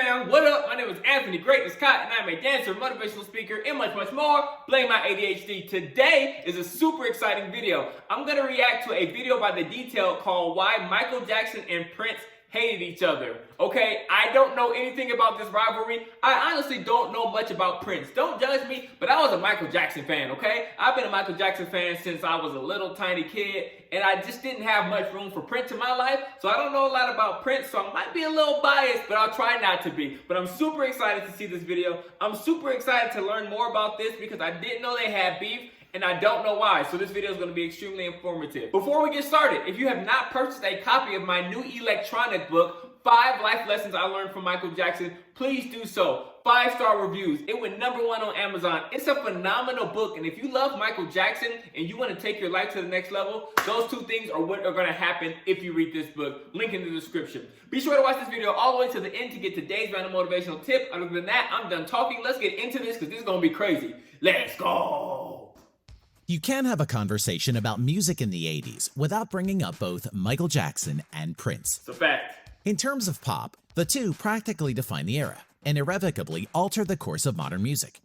fam, what up? My name is Anthony Greatness Scott, and I'm a dancer, motivational speaker, and much more. Blame my ADHD. Today is a super exciting video. I'm going to react to a video by The Detail called Why Micheal Jackson and Prince Hated Each Other. Okay, I don't know anything about this rivalry. I honestly don't know much about Prince. Don't judge me, but I was a Micheal Jackson fan, okay? I've been a Micheal Jackson fan since I was a little tiny kid, and I just didn't have much room for Prince in my life, so I don't know a lot about Prince, so I might be a little biased, but I'll try not to be. But I'm super excited to see this video. I'm super excited to learn more about this because I didn't know they had beef, and I don't know why, so this video is going to be extremely informative. Before we get started, if you have not purchased a copy of my new electronic book, 5 Life Lessons I Learned from Micheal Jackson, please do so. 5-star reviews. It went #1 on Amazon. It's a phenomenal book, and if you love Micheal Jackson and you want to take your life to the next level, those two things are what are going to happen if you read this book. Link in the description. Be sure to watch this video all the way to the end to get today's random motivational tip. Other than that, I'm done talking. Let's get into this because this is going to be crazy. Let's go! You can't have a conversation about music in the 80s without bringing up both Micheal Jackson and Prince. It's a fact. In terms of pop, the two practically define the era and irrevocably alter the course of modern music.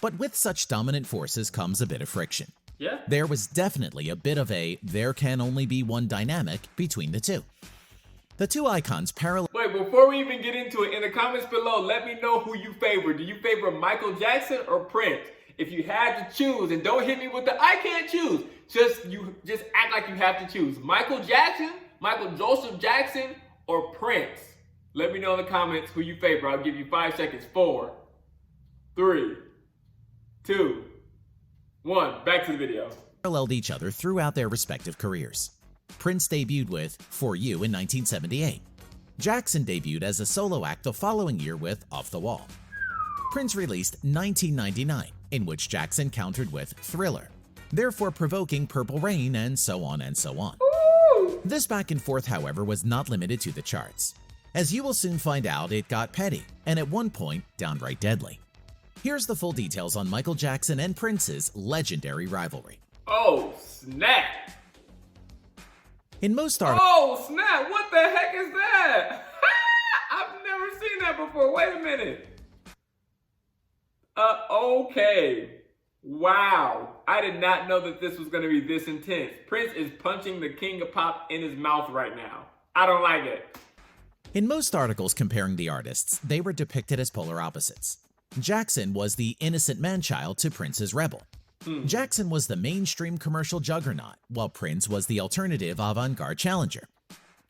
But with such dominant forces comes a bit of friction. Yeah. There was definitely a bit of a there can only be one dynamic between the two. The two icons parallel. Wait, before we even get into it, in the comments below, let me know who you favor. Do you favor Micheal Jackson or Prince? If you had to choose, and don't hit me with the I can't choose, just act like you have to choose. Micheal Jackson, Michael Joseph Jackson, or Prince? Let me know in the comments who you favor. I'll give you 5 seconds. 4, 3, 2, 1. Back to the video. Paralleled each other throughout their respective careers. Prince debuted with For You in 1978. Jackson debuted as a solo act the following year with Off the Wall. Prince released 1999, in which Jackson countered with Thriller, therefore provoking Purple Rain and so on and so on. Ooh. This back and forth, however, was not limited to the charts. As you will soon find out, it got petty, and at one point, downright deadly. Here's the full details on Micheal Jackson and Prince's legendary rivalry. Oh, snap. In most articles... Oh, snap. What the heck is that? I've never seen that before. Wait a minute. Okay. Wow. I did not know that this was going to be this intense. Prince is punching the king of pop in his mouth right now. I don't like it. In most articles comparing the artists, they were depicted as polar opposites. Jackson was the innocent man-child to Prince's rebel. Jackson was the mainstream commercial juggernaut, while Prince was the alternative avant-garde challenger.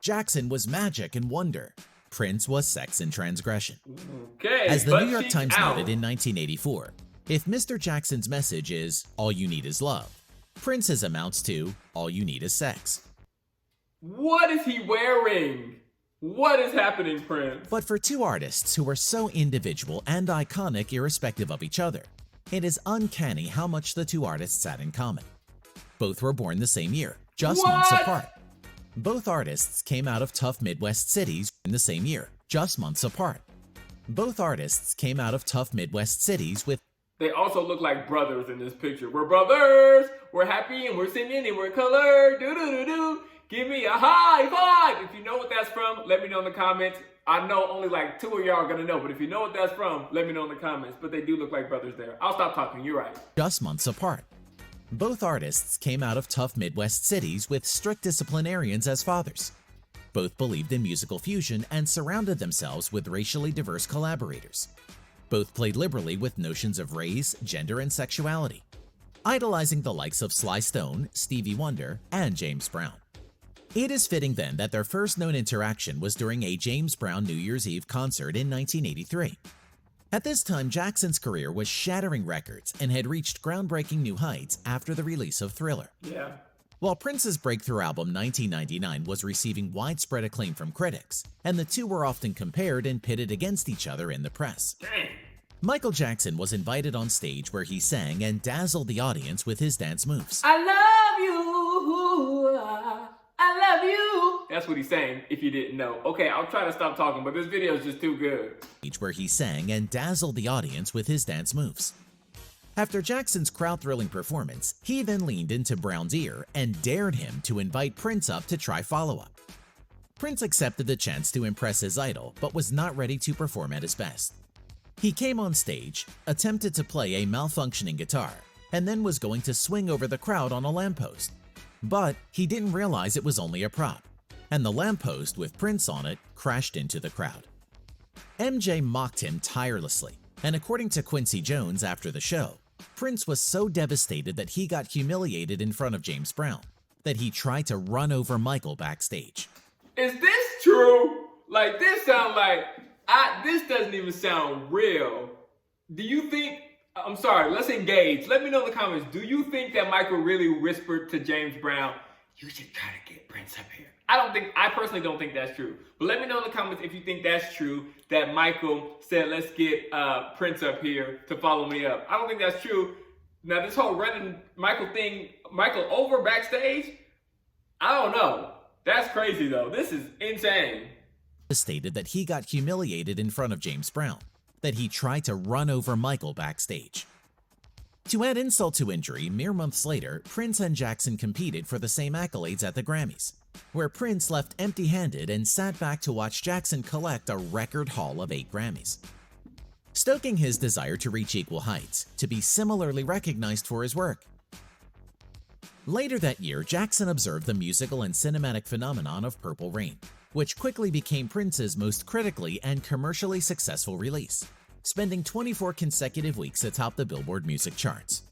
Jackson was magic and wonder. Prince was sex and transgression. Okay, as the New York she's Times out. noted in 1984, if Mr. Jackson's message is all you need is love, Prince's amounts to all you need is sex. What is he wearing? What is happening, Prince? But for two artists who are so individual and iconic irrespective of each other, it is uncanny how much the two artists had in common. Both were born the same year, just months apart. Both artists came out of tough Midwest cities in the same year, just months apart. Both artists came out of tough Midwest cities with... They also look like brothers in this picture. We're brothers, we're happy and we're singing and we're colored. Do-do-do-do. Give me a high five. If you know what that's from, let me know in the comments. I know only like 2 of y'all are gonna know, but if you know what that's from, let me know in the comments. But they do look like brothers there. I'll stop talking, you're right. Just months apart. Both artists came out of tough Midwest cities with strict disciplinarians as fathers. Both believed in musical fusion and surrounded themselves with racially diverse collaborators. Both played liberally with notions of race, gender, and sexuality, idolizing the likes of Sly Stone, Stevie Wonder, and James Brown. It is fitting then that their first known interaction was during a James Brown New Year's Eve concert in 1983. At this time, Jackson's career was shattering records and had reached groundbreaking new heights after the release of Thriller. Yeah. While Prince's breakthrough album 1999 was receiving widespread acclaim from critics, and the two were often compared and pitted against each other in the press. Dang. Micheal Jackson was invited on stage where he sang and dazzled the audience with his dance moves. I love you. I love you. That's what he's saying, if you didn't know. Okay, I'll try to stop talking, but this video is just too good. Where he sang and dazzled the audience with his dance moves. After Jackson's crowd-thrilling performance, he then leaned into Brown's ear and dared him to invite Prince up to try follow-up. Prince accepted the chance to impress his idol, but was not ready to perform at his best. He came on stage, attempted to play a malfunctioning guitar, and then was going to swing over the crowd on a lamppost. But he didn't realize it was only a prop, and the lamppost with Prince on it crashed into the crowd. MJ mocked him tirelessly, and according to Quincy Jones after the show, Prince was so devastated that he got humiliated in front of James Brown that he tried to run over Michael backstage. Is this true? Like, this sound like, this doesn't even sound real. Do you think, I'm sorry, let's engage. Let me know in the comments, do you think that Michael really whispered to James Brown, you should try to get Prince up here? I personally don't think that's true. But let me know in the comments if you think that's true, that Michael said, let's get Prince up here to follow me up. I don't think that's true. Now, this whole running Michael over backstage, I don't know. That's crazy though. This is insane. Stated that he got humiliated in front of James Brown, that he tried to run over Michael backstage. To add insult to injury, mere months later, Prince and Jackson competed for the same accolades at the Grammys, where Prince left empty-handed and sat back to watch Jackson collect a record haul of 8 Grammys. Stoking his desire to reach equal heights, to be similarly recognized for his work. Later that year, Jackson observed the musical and cinematic phenomenon of Purple Rain, which quickly became Prince's most critically and commercially successful release, spending 24 consecutive weeks atop the Billboard music charts.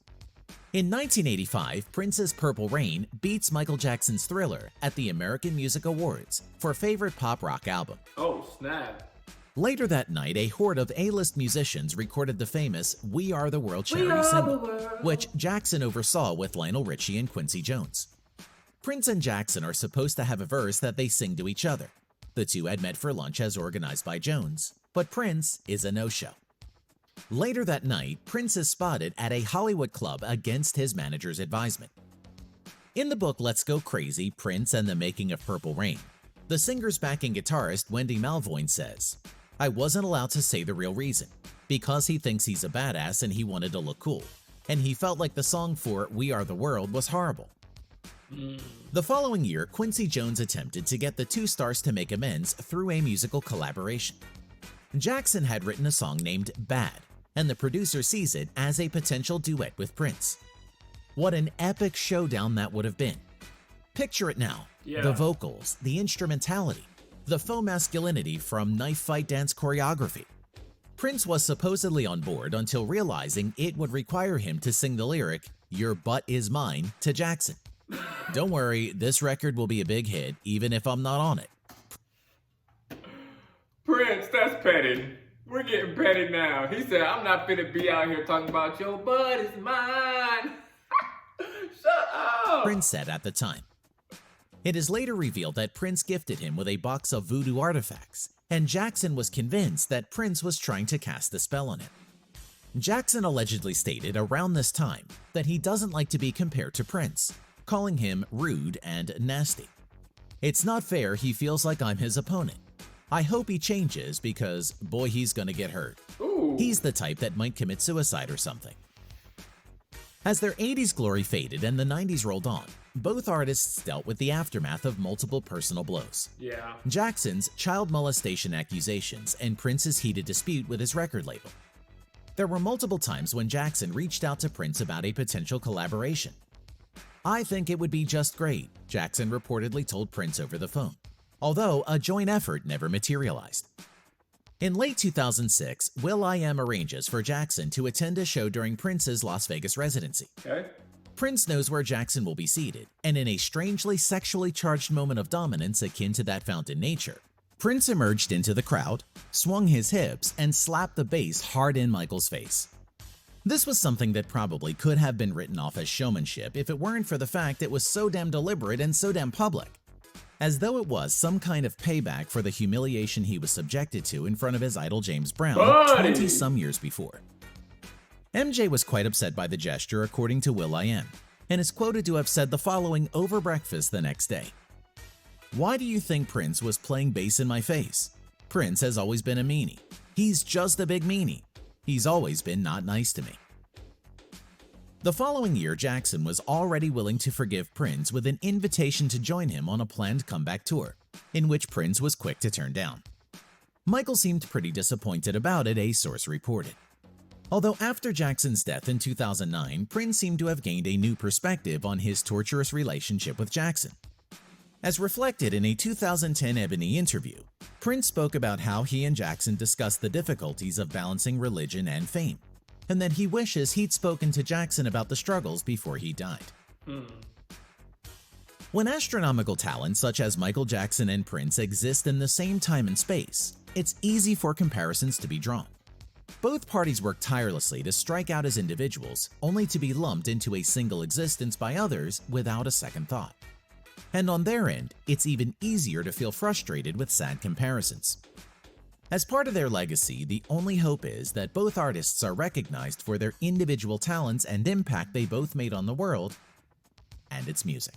In 1985, Prince's Purple Rain beats Michael Jackson's Thriller at the American Music Awards for Favorite Pop Rock Album. Oh, snap. Later that night, a horde of A-list musicians recorded the famous We Are the World charity single, which Jackson oversaw with Lionel Richie and Quincy Jones. Prince and Jackson are supposed to have a verse that they sing to each other. The two had met for lunch as organized by Jones, but Prince is a no-show. Later that night, Prince is spotted at a Hollywood club against his manager's advisement. In the book Let's Go Crazy, Prince and the Making of Purple Rain, the singer's backing guitarist Wendy Malvoin says, I wasn't allowed to say the real reason, because he thinks he's a badass and he wanted to look cool, and he felt like the song for We Are the World was horrible. The following year, Quincy Jones attempted to get the two stars to make amends through a musical collaboration. Jackson had written a song named Bad, and the producer sees it as a potential duet with Prince. What an epic showdown that would have been. Picture it now, the vocals, the instrumentality, the faux masculinity from knife fight dance choreography. Prince was supposedly on board until realizing it would require him to sing the lyric, Your Butt Is Mine, to Jackson. Don't worry, this record will be a big hit, even if I'm not on it. Prince, that's petty. We're getting petty now. He said, I'm not finna be out here talking about your butt is mine. Shut up. Prince said at the time. It is later revealed that Prince gifted him with a box of voodoo artifacts, and Jackson was convinced that Prince was trying to cast a spell on him. Jackson allegedly stated around this time that he doesn't like to be compared to Prince, calling him rude and nasty. It's not fair he feels like I'm his opponent. I hope he changes because, boy, he's gonna get hurt. Ooh. He's the type that might commit suicide or something. As their 80s glory faded and the 90s rolled on, both artists dealt with the aftermath of multiple personal blows. Yeah. Jackson's child molestation accusations and Prince's heated dispute with his record label. There were multiple times when Jackson reached out to Prince about a potential collaboration. I think it would be just great, Jackson reportedly told Prince over the phone, although a joint effort never materialized. In late 2006, will.i.am arranges for Jackson to attend a show during Prince's Las Vegas residency. Okay. Prince knows where Jackson will be seated, and in a strangely sexually charged moment of dominance akin to that found in nature, Prince emerged into the crowd, swung his hips, and slapped the bass hard in Michael's face. This was something that probably could have been written off as showmanship if it weren't for the fact it was so damn deliberate and so damn public, as though it was some kind of payback for the humiliation he was subjected to in front of his idol James Brown 20-some years before. MJ was quite upset by the gesture, according to will.i.am, and is quoted to have said the following over breakfast the next day. Why do you think Prince was playing bass in my face? Prince has always been a meanie. He's just a big meanie. He's always been not nice to me. The following year, Jackson was already willing to forgive Prince with an invitation to join him on a planned comeback tour. in which Prince was quick to turn down. Michael seemed pretty disappointed about it, a source reported. Although after Jackson's death in 2009, Prince seemed to have gained a new perspective on his torturous relationship with Jackson. As reflected in a 2010 Ebony interview, Prince spoke about how he and Jackson discussed the difficulties of balancing religion and fame, and that he wishes he'd spoken to Jackson about the struggles before he died. When astronomical talents such as Micheal Jackson and Prince exist in the same time and space, it's easy for comparisons to be drawn. Both parties work tirelessly to strike out as individuals, only to be lumped into a single existence by others without a second thought. And on their end, it's even easier to feel frustrated with sad comparisons. As part of their legacy, the only hope is that both artists are recognized for their individual talents and impact they both made on the world and its music.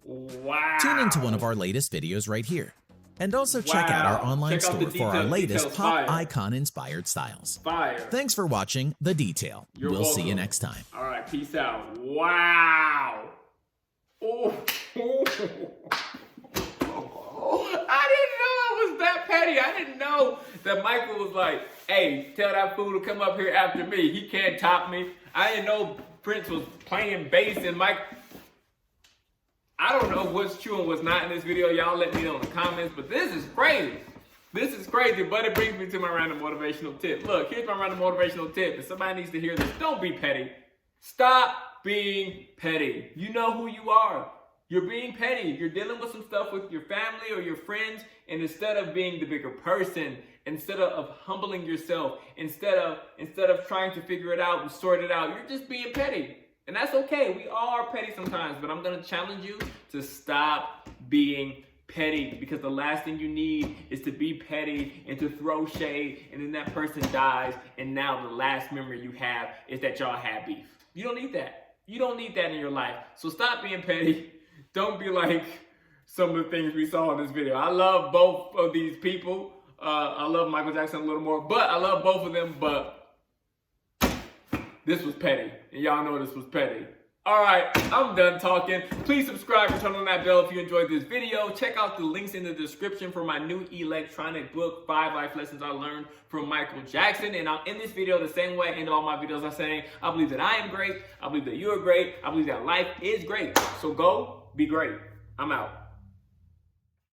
Wow. Tune into one of our latest videos right here. And also check out our online store for our latest pop icon-inspired styles. Fire. Thanks for watching The Detail. We'll see you next time. All right, peace out. Wow. Oh. I didn't know I was that petty. I didn't know that Michael was like, hey, tell that fool to come up here after me. He can't top me. I didn't know Prince was playing bass and Mike. I don't know what's true and what's not in this video. Y'all let me know in the comments, but this is crazy. This is crazy, but it brings me to my random motivational tip. Look, here's my random motivational tip. If somebody needs to hear this, don't be petty. Stop being petty. You know who you are. You're being petty. You're dealing with some stuff with your family or your friends, and instead of being the bigger person, instead of humbling yourself, instead of trying to figure it out and sort it out, you're just being petty. And that's okay. We all are petty sometimes, but I'm going to challenge you to stop being petty, because the last thing you need is to be petty and to throw shade, and then that person dies, and now the last memory you have is that y'all had beef. You don't need that. You don't need that in your life. So stop being petty. Don't be like some of the things we saw in this video. I love both of these people. I love Micheal Jackson a little more, but I love both of them, but this was petty, and y'all know this was petty. All right, I'm done talking. Please subscribe and turn on that bell if you enjoyed this video. Check out the links in the description for my new electronic book, 5 Life Lessons I Learned from Micheal Jackson. And I'll end this video the same way I end all my videos by saying, I believe that I am great. I believe that you are great. I believe that life is great. So go be great. I'm out.